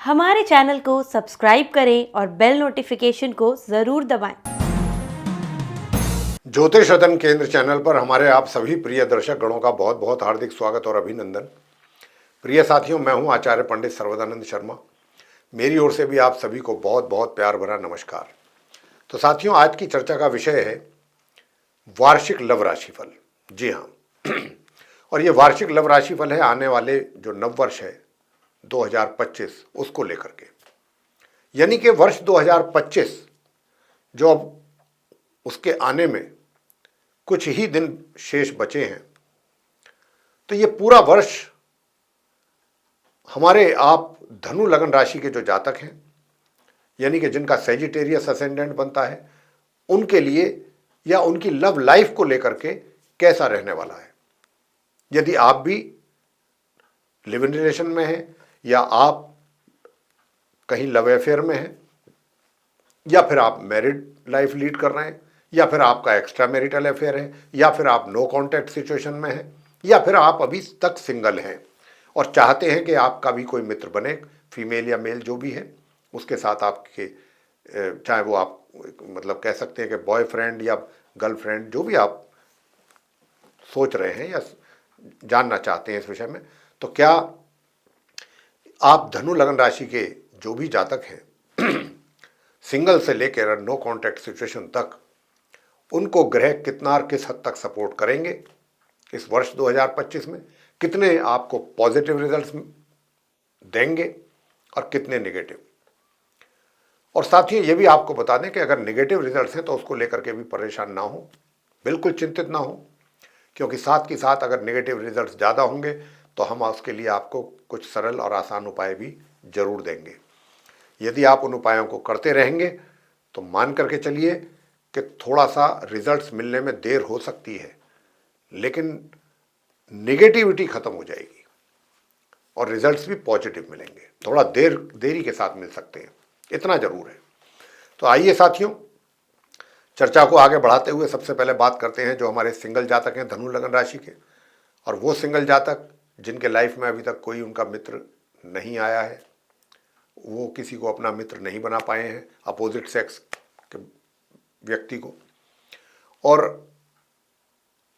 हमारे चैनल को सब्सक्राइब करें और बेल नोटिफिकेशन को ज़रूर दबाएं। ज्योतिष रतन केंद्र चैनल पर हमारे आप सभी प्रिय दर्शक गणों का बहुत बहुत हार्दिक स्वागत और अभिनंदन। प्रिय साथियों, मैं हूं आचार्य पंडित सर्वदानंद शर्मा। मेरी ओर से भी आप सभी को बहुत बहुत प्यार भरा नमस्कार। तो साथियों, आज की चर्चा का विषय है वार्षिक लव राशिफल। जी हाँ, और ये वार्षिक लव राशिफल है आने वाले जो नववर्ष है 2025 उसको लेकर के, यानी कि वर्ष 2025 जो अब उसके आने में कुछ ही दिन शेष बचे हैं। तो ये पूरा वर्ष हमारे आप धनु लगन राशि के जो जातक हैं, यानी कि जिनका सेजिटेरियस असेंडेंट बनता है, उनके लिए या उनकी लव लाइफ को लेकर के कैसा रहने वाला है। यदि आप भी लिव इन रिलेशन में हैं, या आप कहीं लव अफेयर में हैं, या फिर आप मैरिड लाइफ लीड कर रहे हैं, या फिर आपका एक्स्ट्रा मैरिटल अफेयर है, या फिर आप नो कॉन्टैक्ट सिचुएशन में हैं, या फिर आप अभी तक सिंगल हैं और चाहते हैं कि आपका भी कोई मित्र बने, फीमेल या मेल जो भी है, उसके साथ आपके चाहे वो आप मतलब कह सकते हैं कि बॉयफ्रेंड या गर्लफ्रेंड, जो भी आप सोच रहे हैं या जानना चाहते हैं इस विषय में, तो क्या आप धनु लगन राशि के जो भी जातक हैं, सिंगल से लेकर नो कॉन्टैक्ट सिचुएशन तक, उनको ग्रह कितना और किस हद तक सपोर्ट करेंगे इस वर्ष 2025 में, कितने आपको पॉजिटिव रिजल्ट्स देंगे और कितने नेगेटिव। और साथियों, ये भी आपको बता दें कि अगर नेगेटिव रिजल्ट्स हैं तो उसको लेकर के भी परेशान ना हो, बिल्कुल चिंतित ना हो, क्योंकि साथ के साथ अगर नेगेटिव रिजल्ट्स ज़्यादा होंगे तो हम उसके लिए आपको कुछ सरल और आसान उपाय भी जरूर देंगे। यदि आप उन उपायों को करते रहेंगे तो मान करके चलिए कि थोड़ा सा रिजल्ट्स मिलने में देर हो सकती है, लेकिन नेगेटिविटी खत्म हो जाएगी और रिजल्ट्स भी पॉजिटिव मिलेंगे। थोड़ा देरी के साथ मिल सकते हैं, इतना जरूर है। तो आइए साथियों, चर्चा को आगे बढ़ाते हुए सबसे पहले बात करते हैं जो हमारे सिंगल जातक हैं धनु लगन राशि के, और वो सिंगल जातक जिनके लाइफ में अभी तक कोई उनका मित्र नहीं आया है, वो किसी को अपना मित्र नहीं बना पाए हैं, अपोजिट सेक्स के व्यक्ति को। और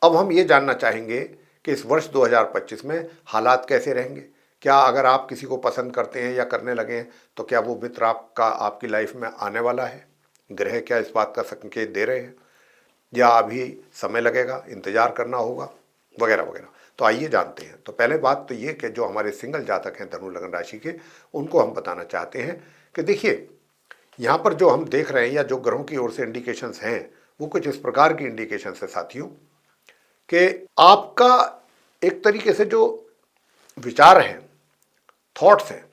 अब हम ये जानना चाहेंगे कि इस वर्ष 2025 में हालात कैसे रहेंगे। क्या अगर आप किसी को पसंद करते हैं या करने लगे हैं तो क्या वो मित्र आपकी लाइफ में आने वाला है? ग्रह क्या इस बात का संकेत दे रहे हैं, या अभी समय लगेगा, इंतजार करना होगा, वगैरह वगैरह। तो आइए जानते हैं। तो पहले बात तो ये कि जो हमारे सिंगल जातक हैं धनु लगन राशि के, उनको हम बताना चाहते हैं कि देखिए, यहाँ पर जो हम देख रहे हैं या जो ग्रहों की ओर से इंडिकेशंस हैं, वो कुछ इस प्रकार की इंडिकेशंस है साथियों, कि आपका एक तरीके से जो विचार हैं, थॉट्स हैं,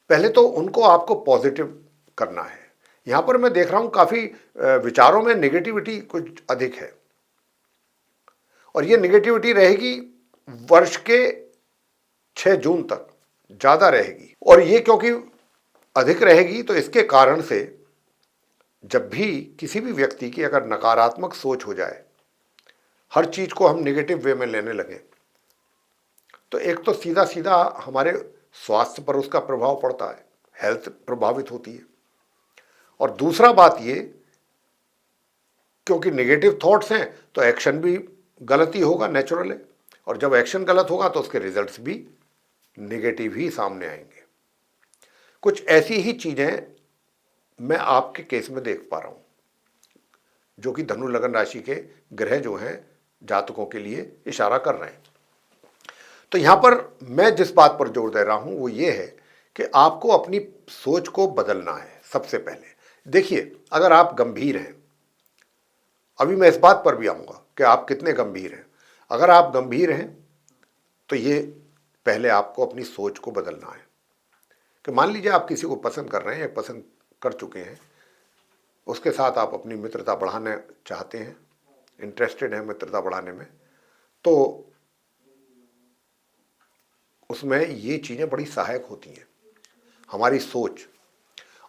पहले तो उनको आपको पॉजिटिव करना है। यहां पर मैं देख रहा हूं काफी विचारों में नेगेटिविटी कुछ अधिक है, और ये नेगेटिविटी रहेगी वर्ष के 6 जून तक ज्यादा रहेगी। और ये क्योंकि अधिक रहेगी तो इसके कारण से जब भी किसी भी व्यक्ति की अगर नकारात्मक सोच हो जाए, हर चीज को हम नेगेटिव वे में लेने लगे, तो एक तो सीधा सीधा हमारे स्वास्थ्य पर उसका प्रभाव पड़ता है, हेल्थ प्रभावित होती है। और दूसरा बात ये, क्योंकि नेगेटिव थॉट्स हैं तो एक्शन भी गलत ही होगा, नेचुरल है, और जब एक्शन गलत होगा तो उसके रिजल्ट्स भी नेगेटिव ही सामने आएंगे। कुछ ऐसी ही चीजें मैं आपके केस में देख पा रहा हूं, जो कि धनु लगन राशि के ग्रह जो हैं जातकों के लिए इशारा कर रहे हैं। तो यहां पर मैं जिस बात पर जोर दे रहा हूं वो ये है कि आपको अपनी सोच को बदलना है। सबसे पहले देखिए, अगर आप गंभीर हैं, अभी मैं इस बात पर भी आऊंगा कि आप कितने गंभीर हैं। अगर आप गंभीर हैं तो ये पहले आपको अपनी सोच को बदलना है कि मान लीजिए आप किसी को पसंद कर रहे हैं या पसंद कर चुके हैं, उसके साथ आप अपनी मित्रता बढ़ाना चाहते हैं, इंटरेस्टेड हैं मित्रता बढ़ाने में, तो उसमें ये चीज़ें बड़ी सहायक होती हैं, हमारी सोच।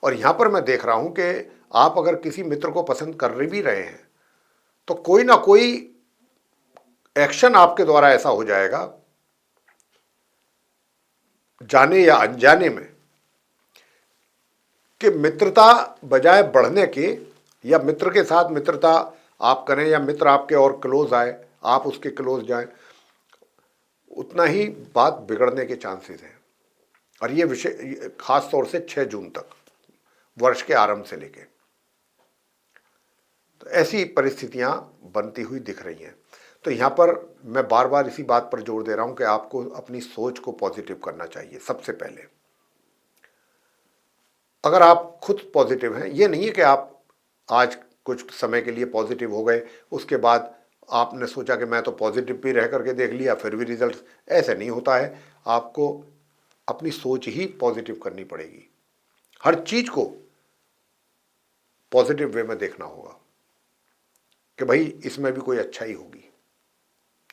और यहाँ पर मैं देख रहा हूँ कि आप अगर किसी मित्र को पसंद कर भी रहे हैं तो कोई ना कोई एक्शन आपके द्वारा ऐसा हो जाएगा जाने या अनजाने में कि मित्रता बजाय बढ़ने के, या मित्र के साथ मित्रता आप करें या मित्र आपके और क्लोज आए, आप उसके क्लोज जाएं, उतना ही बात बिगड़ने के चांसेस हैं। और ये विषय खास तौर से 6 जून तक, वर्ष के आरंभ से लेके, तो ऐसी परिस्थितियां बनती हुई दिख रही हैं। तो यहाँ पर मैं बार बार इसी बात पर जोर दे रहा हूं कि आपको अपनी सोच को पॉजिटिव करना चाहिए सबसे पहले। अगर आप खुद पॉजिटिव हैं, ये नहीं है कि आप आज कुछ समय के लिए पॉजिटिव हो गए, उसके बाद आपने सोचा कि मैं तो पॉजिटिव भी रह करके देख लिया फिर भी रिजल्ट, ऐसे नहीं होता है। आपको अपनी सोच ही पॉजिटिव करनी पड़ेगी। हर चीज को पॉजिटिव वे में देखना होगा कि भाई इसमें भी कोई अच्छाई होगी,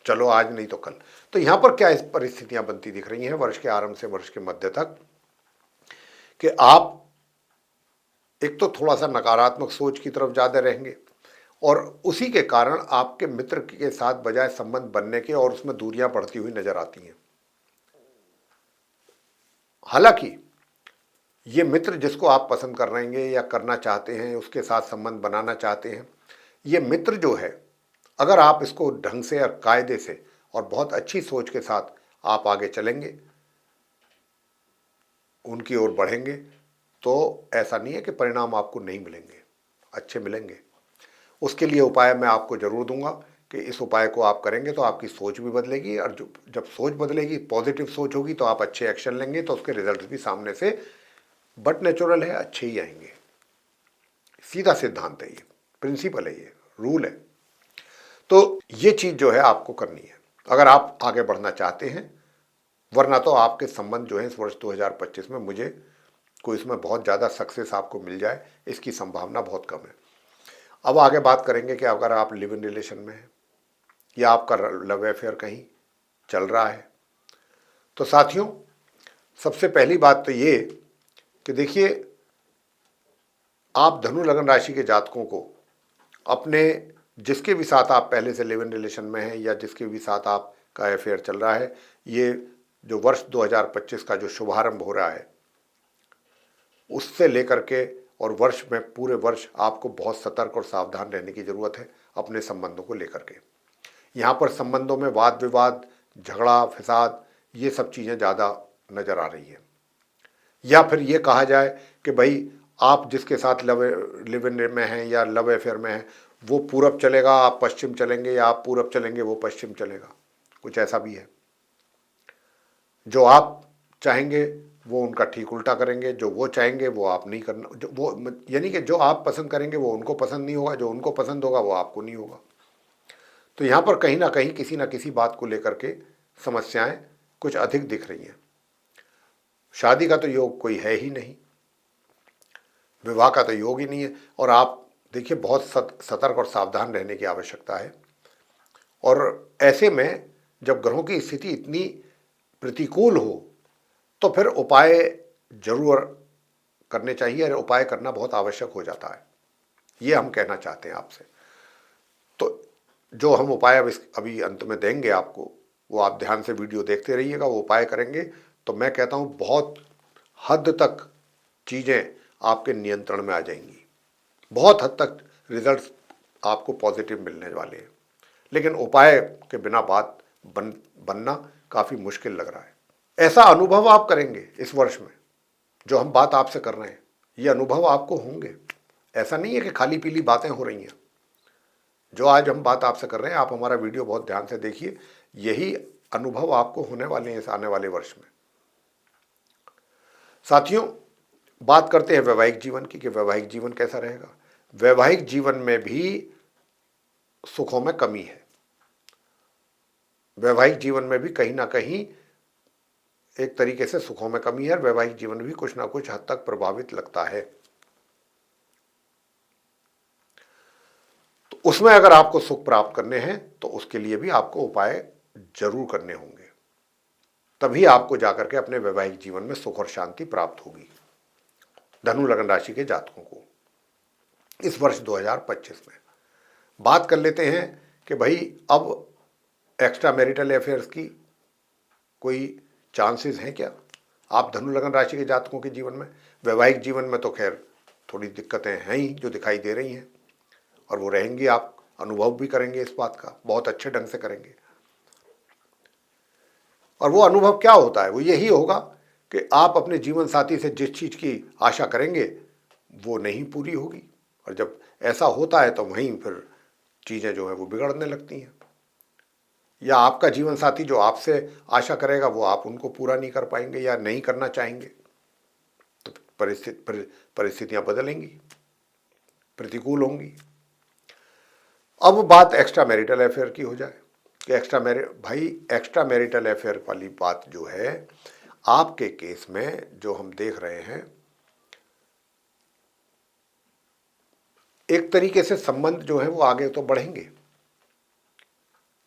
चलो आज नहीं तो कल। तो यहां पर क्या परिस्थितियां बनती दिख रही हैं वर्ष के आरंभ से वर्ष के मध्य तक, कि आप एक तो थोड़ा सा नकारात्मक सोच की तरफ ज्यादा रहेंगे, और उसी के कारण आपके मित्र के साथ बजाय संबंध बनने के और उसमें दूरियां बढ़ती हुई नजर आती हैं। हालांकि ये मित्र जिसको आप पसंद कर रहे हैं या करना चाहते हैं, उसके साथ संबंध बनाना चाहते हैं, ये मित्र जो है, अगर आप इसको ढंग से और कायदे से और बहुत अच्छी सोच के साथ आप आगे चलेंगे, उनकी ओर बढ़ेंगे, तो ऐसा नहीं है कि परिणाम आपको नहीं मिलेंगे, अच्छे मिलेंगे। उसके लिए उपाय मैं आपको जरूर दूंगा कि इस उपाय को आप करेंगे तो आपकी सोच भी बदलेगी, और जब सोच बदलेगी, पॉजिटिव सोच होगी, तो आप अच्छे एक्शन लेंगे तो उसके रिजल्ट भी सामने से बट नेचुरल है, अच्छे ही आएंगे। सीधा सिद्धांत है, ये प्रिंसिपल है, ये रूल है। तो ये चीज जो है आपको करनी है अगर आप आगे बढ़ना चाहते हैं, वरना तो आपके संबंध जो है इस वर्ष 2025 में मुझे कोई इसमें बहुत ज़्यादा सक्सेस आपको मिल जाए, इसकी संभावना बहुत कम है। अब आगे बात करेंगे कि अगर आप लिव इन रिलेशन में हैं या आपका लव अफेयर कहीं चल रहा है, तो साथियों सबसे पहली बात तो ये कि देखिए, आप धनु लगन राशि के जातकों को अपने जिसके भी साथ आप पहले से लिव इन रिलेशन में हैं या जिसके भी साथ आपका अफेयर चल रहा है, ये जो वर्ष 2025 का जो शुभारंभ हो रहा है, उससे लेकर के और वर्ष में पूरे वर्ष आपको बहुत सतर्क और सावधान रहने की ज़रूरत है अपने संबंधों को लेकर के। यहाँ पर संबंधों में वाद विवाद, झगड़ा फिसाद, ये सब चीज़ें ज़्यादा नज़र आ रही हैं। या फिर ये कहा जाए कि भाई आप जिसके साथ लिव इन में हैं या लव अफेयर में हैं, वो पूरब चलेगा आप पश्चिम चलेंगे, या आप पूरब चलेंगे वो पश्चिम चलेगा, कुछ ऐसा भी है। जो आप चाहेंगे वो उनका ठीक उल्टा करेंगे, जो वो चाहेंगे वो आप नहीं करना, जो वो यानी कि जो आप पसंद करेंगे वो उनको पसंद नहीं होगा, जो उनको पसंद होगा वो आपको नहीं होगा। तो यहाँ पर कहीं ना किसी बात को लेकर के समस्याएं कुछ अधिक दिख रही हैं। शादी का तो योग कोई है ही नहीं, विवाह का तो योग ही नहीं है, और आप देखिए बहुत सतर्क और सावधान रहने की आवश्यकता है। और ऐसे में जब ग्रहों की स्थिति इतनी प्रतिकूल हो तो फिर उपाय जरूर करने चाहिए, और उपाय करना बहुत आवश्यक हो जाता है, ये हम कहना चाहते हैं आपसे। तो जो हम उपाय अभी अंत में देंगे आपको, वो आप ध्यान से वीडियो देखते रहिएगा, वो उपाय करेंगे तो मैं कहता हूँ बहुत हद तक चीज़ें आपके नियंत्रण में आ जाएंगी, बहुत हद तक रिजल्ट्स आपको पॉजिटिव मिलने वाले हैं। लेकिन उपाय के बिना बात बनना काफ़ी मुश्किल लग रहा है। ऐसा अनुभव आप करेंगे इस वर्ष में, जो हम बात आपसे कर रहे हैं, ये अनुभव आपको होंगे। ऐसा नहीं है कि खाली पीली बातें हो रही हैं। जो आज हम बात आपसे कर रहे हैं, आप हमारा वीडियो बहुत ध्यान से देखिए, यही अनुभव आपको होने वाले हैं इस आने वाले वर्ष में। साथियों, बात करते हैं वैवाहिक जीवन की कि वैवाहिक जीवन कैसा रहेगा। वैवाहिक जीवन में भी सुखों में कमी है, वैवाहिक जीवन में भी कहीं ना कहीं एक तरीके से सुखों में कमी है, वैवाहिक जीवन भी कुछ ना कुछ हद तक प्रभावित लगता है। तो उसमें अगर आपको सुख प्राप्त करने हैं तो उसके लिए भी आपको उपाय जरूर करने होंगे, तभी आपको जाकर के अपने वैवाहिक जीवन में सुख और शांति प्राप्त होगी। धनु लगन राशि के जातकों को इस वर्ष 2025 में बात कर लेते हैं कि भाई अब एक्स्ट्रा मैरिटल अफेयर्स की कोई चांसेस हैं क्या, आप धनु लगन राशि के जातकों के जीवन में, वैवाहिक जीवन में तो खैर थोड़ी दिक्कतें हैं ही जो दिखाई दे रही हैं, और वो रहेंगी, आप अनुभव भी करेंगे इस बात का, बहुत अच्छे ढंग से करेंगे। और वो अनुभव क्या होता है, वो यही होगा कि आप अपने जीवन साथी से जिस चीज़ की आशा करेंगे वो नहीं पूरी होगी, और जब ऐसा होता है तो वहीं फिर चीज़ें जो है वो बिगड़ने लगती हैं, या आपका जीवन साथी जो आपसे आशा करेगा वो आप उनको पूरा नहीं कर पाएंगे या नहीं करना चाहेंगे, तो परिस्थितियां बदलेंगी, प्रतिकूल होंगी। अब बात एक्स्ट्रा मैरिटल अफेयर की हो जाए कि एक्स्ट्रा मैरिटल अफेयर वाली बात जो है आपके केस में जो हम देख रहे हैं, एक तरीके से संबंध जो है वो आगे तो बढ़ेंगे,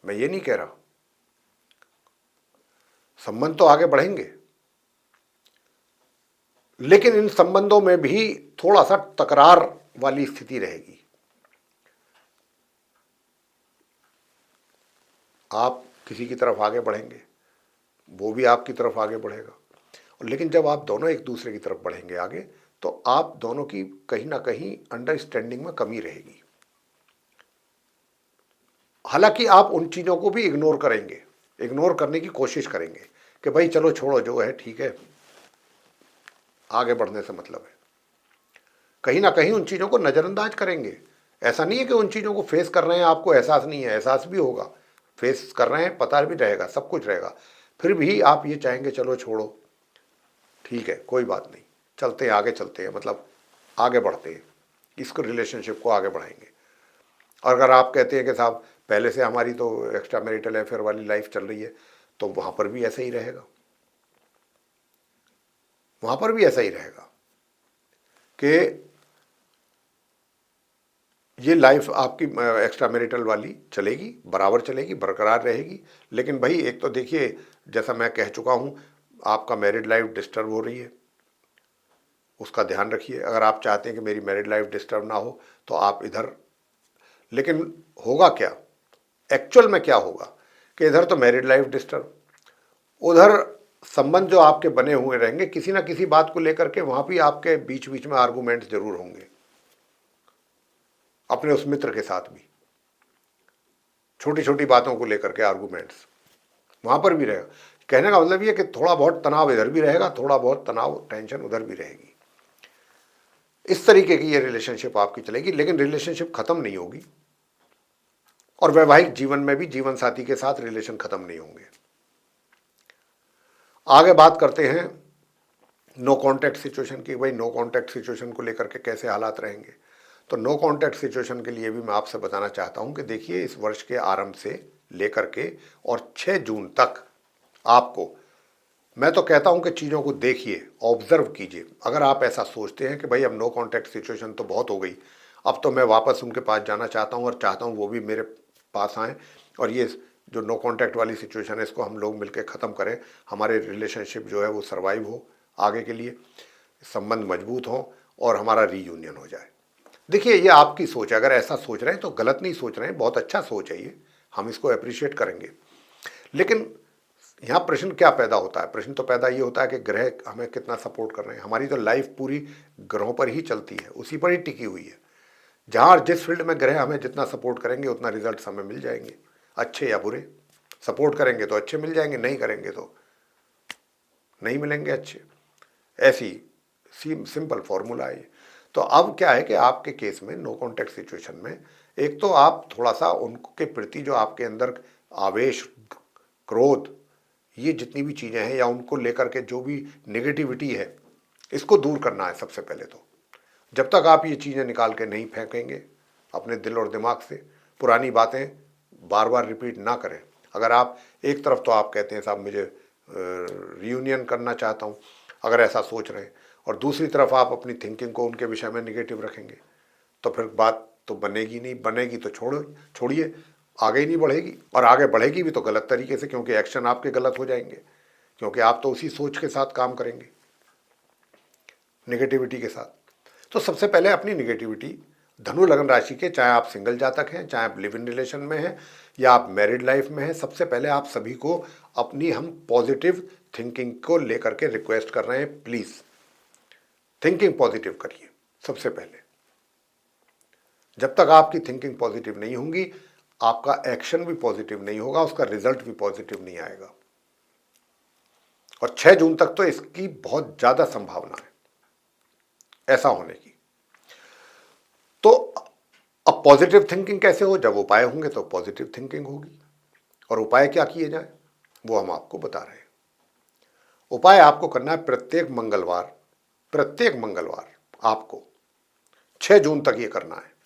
मैं ये नहीं कह रहा, संबंध तो आगे बढ़ेंगे, लेकिन इन संबंधों में भी थोड़ा सा तकरार वाली स्थिति रहेगी। आप किसी की तरफ आगे बढ़ेंगे, वो भी आपकी तरफ आगे बढ़ेगा, लेकिन जब आप दोनों एक दूसरे की तरफ बढ़ेंगे आगे, तो आप दोनों की कहीं ना कहीं अंडरस्टैंडिंग में कमी रहेगी। हालांकि आप उन चीज़ों को भी इग्नोर करेंगे, इग्नोर करने की कोशिश करेंगे कि भाई चलो छोड़ो, जो है ठीक है, आगे बढ़ने से मतलब है। कहीं ना कहीं उन चीज़ों को नज़रअंदाज करेंगे। ऐसा नहीं है कि उन चीज़ों को फेस कर रहे हैं, आपको एहसास नहीं है, एहसास भी होगा, फेस कर रहे हैं, पता भी रहेगा, सब कुछ रहेगा, फिर भी आप ये चाहेंगे चलो छोड़ो, ठीक है कोई बात नहीं, चलते हैं आगे, चलते हैं, मतलब आगे बढ़ते हैं, इसको रिलेशनशिप को आगे बढ़ाएंगे। और अगर आप कहते हैं कि साहब पहले से हमारी तो एक्स्ट्रा मैरिटल अफेयर वाली लाइफ चल रही है, तो वहाँ पर भी ऐसा ही रहेगा, वहाँ पर भी ऐसा ही रहेगा कि ये लाइफ आपकी एक्स्ट्रा मैरिटल वाली चलेगी, बराबर चलेगी, बरकरार रहेगी। लेकिन भाई एक तो देखिए, जैसा मैं कह चुका हूँ, आपका मैरिड लाइफ डिस्टर्ब हो रही है, उसका ध्यान रखिए। अगर आप चाहते हैं कि मेरी मैरिड लाइफ डिस्टर्ब ना हो तो आप इधर, लेकिन होगा क्या, एक्चुअल में क्या होगा कि इधर तो मैरिड लाइफ डिस्टर्ब, उधर संबंध जो आपके बने हुए रहेंगे किसी ना किसी बात को लेकर के, वहाँ भी आपके बीच बीच में आर्गूमेंट्स जरूर होंगे, अपने उस मित्र के साथ भी छोटी छोटी बातों को लेकर के आर्गूमेंट्स वहाँ पर भी रहेगा। कहने का मतलब ये कि थोड़ा बहुत तनाव इधर भी रहेगा, थोड़ा बहुत तनाव टेंशन उधर भी रहेगी। इस तरीके की ये रिलेशनशिप आपकी चलेगी, लेकिन रिलेशनशिप खत्म नहीं होगी, और वैवाहिक जीवन में भी जीवन साथी के साथ रिलेशन खत्म नहीं होंगे। आगे बात करते हैं नो कॉन्टैक्ट सिचुएशन की। भाई नो कॉन्टैक्ट सिचुएशन को लेकर के कैसे हालात रहेंगे, तो नो कॉन्टैक्ट सिचुएशन के लिए भी मैं आपसे बताना चाहता हूं कि देखिए, इस वर्ष के आरंभ से लेकर के और 6 जून तक आपको, मैं तो कहता हूं कि चीज़ों को देखिए, ऑब्जर्व कीजिए। अगर आप ऐसा सोचते हैं कि भाई अब नो कॉन्टैक्ट सिचुएशन तो बहुत हो गई, अब तो मैं वापस उनके पास जाना चाहता हूं और चाहता हूं वो भी मेरे पास आएँ, और ये जो नो कॉन्टैक्ट वाली सिचुएशन है इसको हम लोग मिलकर ख़त्म करें, हमारे रिलेशनशिप जो है वो सर्वाइव हो, आगे के लिए संबंध मजबूत हो और हमारा रीयूनियन हो जाए। देखिए, ये आपकी सोच है, अगर ऐसा सोच रहे हैं तो गलत नहीं सोच रहे हैं, बहुत अच्छा सोच है ये, हम इसको अप्रिशिएट करेंगे। लेकिन यहाँ प्रश्न क्या पैदा होता है, प्रश्न तो पैदा ये होता है कि ग्रह हमें कितना सपोर्ट कर रहे हैं। हमारी तो लाइफ पूरी ग्रहों पर ही चलती है, उसी पर ही टिकी हुई है। जहाँ जिस फील्ड में ग्रह हमें जितना सपोर्ट करेंगे उतना रिजल्ट हमें मिल जाएंगे, अच्छे या बुरे। सपोर्ट करेंगे तो अच्छे मिल जाएंगे, नहीं करेंगे तो नहीं मिलेंगे अच्छे। ऐसी सिंपल फॉर्मूला है। तो अब क्या है कि आपके केस में नो कॉन्टैक्ट सिचुएशन में, एक तो आप थोड़ा सा उनके प्रति जो आपके अंदर आवेश, क्रोध, ये जितनी भी चीज़ें हैं या उनको लेकर के जो भी नेगेटिविटी है, इसको दूर करना है सबसे पहले। तो जब तक आप ये चीज़ें निकाल के नहीं फेंकेंगे अपने दिल और दिमाग से, पुरानी बातें बार बार रिपीट ना करें। अगर आप एक तरफ तो आप कहते हैं साहब मुझे रियूनियन करना चाहता हूँ, अगर ऐसा सोच रहे हैं, और दूसरी तरफ आप अपनी थिंकिंग को उनके विषय में निगेटिव रखेंगे, तो फिर बात तो बनेगी नहीं, बनेगी तो छोड़िए, आगे ही नहीं बढ़ेगी। और आगे बढ़ेगी भी तो गलत तरीके से, क्योंकि एक्शन आपके गलत हो जाएंगे, क्योंकि आप तो उसी सोच के साथ काम करेंगे, नेगेटिविटी के साथ। तो सबसे पहले अपनी नेगेटिविटी, धनु लगन राशि के, चाहे आप सिंगल जातक हैं, चाहे आप लिव इन रिलेशन में हैं या आप मैरिड लाइफ में हैं, सबसे पहले आप सभी को अपनी हम पॉजिटिव थिंकिंग को लेकर के रिक्वेस्ट कर रहे हैं, प्लीज थिंकिंग पॉजिटिव करिए। सबसे पहले जब तक आपकी थिंकिंग पॉजिटिव नहीं होगी, आपका एक्शन भी पॉजिटिव नहीं होगा, उसका रिजल्ट भी पॉजिटिव नहीं आएगा। और 6 जून तक तो इसकी बहुत ज्यादा संभावना है ऐसा होने की। तो अब पॉजिटिव थिंकिंग कैसे हो? जब उपाय होंगे तो पॉजिटिव थिंकिंग होगी। और उपाय क्या किए जाए वो हम आपको बता रहे हैं। उपाय आपको करना है प्रत्येक मंगलवार आपको 6 जून तक ये करना है।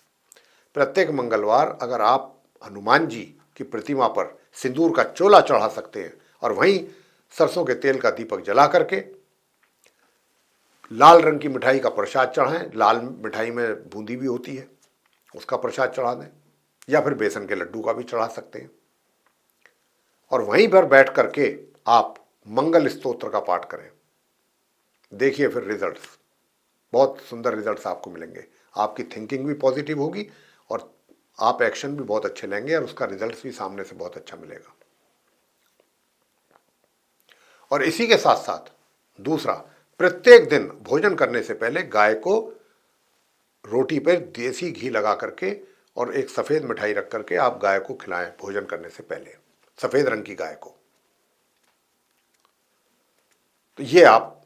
प्रत्येक मंगलवार अगर आप हनुमान जी की प्रतिमा पर सिंदूर का चोला चढ़ा सकते हैं और वहीं सरसों के तेल का दीपक जला करके लाल रंग की मिठाई का प्रसाद चढ़ाएं। लाल मिठाई में बूंदी भी होती है, उसका प्रसाद चढ़ा दें, या फिर बेसन के लड्डू का भी चढ़ा सकते हैं। और वहीं पर बैठ करके आप मंगल स्तोत्र का पाठ करें। देखिए फिर रिजल्ट्स, बहुत सुंदर रिजल्ट्स आपको मिलेंगे। आपकी थिंकिंग भी पॉजिटिव होगी और आप एक्शन भी बहुत अच्छे लेंगे और उसका रिजल्ट्स भी सामने से बहुत अच्छा मिलेगा। और इसी के साथ साथ दूसरा, प्रत्येक दिन भोजन करने से पहले गाय को रोटी पर देसी घी लगा करके और एक सफेद मिठाई रख करके आप गाय को खिलाएं भोजन करने से पहले, सफेद रंग की गाय को। तो ये आप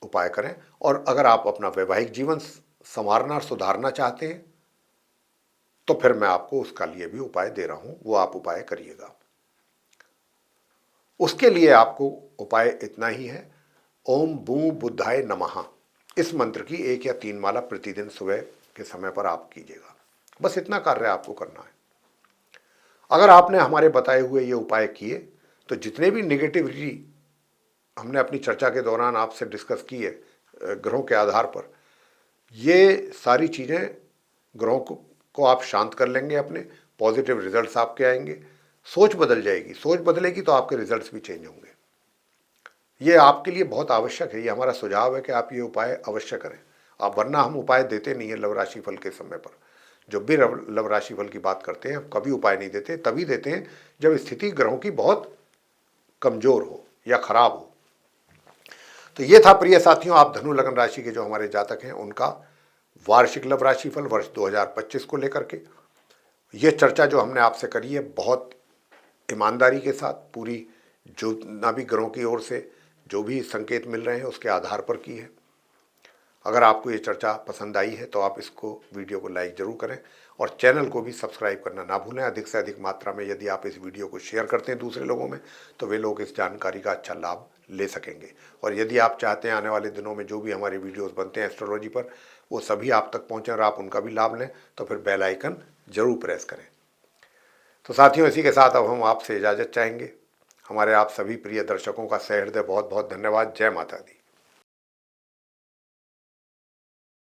उपाय करें। और अगर आप अपना वैवाहिक जीवन संवारना और सुधारना चाहते हैं तो फिर मैं आपको उसका लिए भी उपाय दे रहा हूं, वो आप उपाय करिएगा। उसके लिए आपको उपाय इतना ही है, ओम बू बुद्धाय नमः, इस मंत्र की 1 या 3 माला प्रतिदिन सुबह के समय पर आप कीजिएगा। बस इतना कार्य आपको करना है। अगर आपने हमारे बताए हुए ये उपाय किए तो जितने भी निगेटिविटी हमने अपनी चर्चा के दौरान आपसे डिस्कस की है ग्रहों के आधार पर, ये सारी चीज़ें ग्रहों को आप शांत कर लेंगे, अपने पॉजिटिव रिजल्ट्स आपके आएंगे, सोच बदल जाएगी। सोच बदलेगी तो आपके रिजल्ट्स भी चेंज होंगे। ये आपके लिए बहुत आवश्यक है। ये हमारा सुझाव है कि आप ये उपाय अवश्य करें। आप, वरना हम उपाय देते नहीं है लव राशि फल के समय पर। जब भी लव राशि फल की बात करते हैं कभी उपाय नहीं देते, तभी देते हैं जब स्थिति ग्रहों की बहुत कमजोर हो या खराब हो। तो ये था प्रिय साथियों, आप धनु लगन राशि के जो हमारे जातक हैं उनका वार्षिक लव राशि फल वर्ष 2025 को लेकर के ये चर्चा जो हमने आपसे करी है, बहुत ईमानदारी के साथ पूरी, जो ना भी ग्रहों की ओर से जो भी संकेत मिल रहे हैं उसके आधार पर की है। अगर आपको ये चर्चा पसंद आई है तो आप इसको, वीडियो को लाइक जरूर करें और चैनल को भी सब्सक्राइब करना ना भूलें। अधिक से अधिक मात्रा में यदि आप इस वीडियो को शेयर करते हैं दूसरे लोगों में तो वे लोग इस जानकारी का अच्छा लाभ ले सकेंगे। और यदि आप चाहते हैं आने वाले दिनों में जो भी हमारे वीडियोस बनते हैं एस्ट्रोलॉजी पर वो सभी आप तक पहुँचें और आप उनका भी लाभ लें, तो फिर बेल आइकन जरूर प्रेस करें। तो साथियों, इसी के साथ अब हम आपसे इजाज़त चाहेंगे। हमारे आप सभी प्रिय दर्शकों का सहृदय बहुत बहुत धन्यवाद। जय माता दी।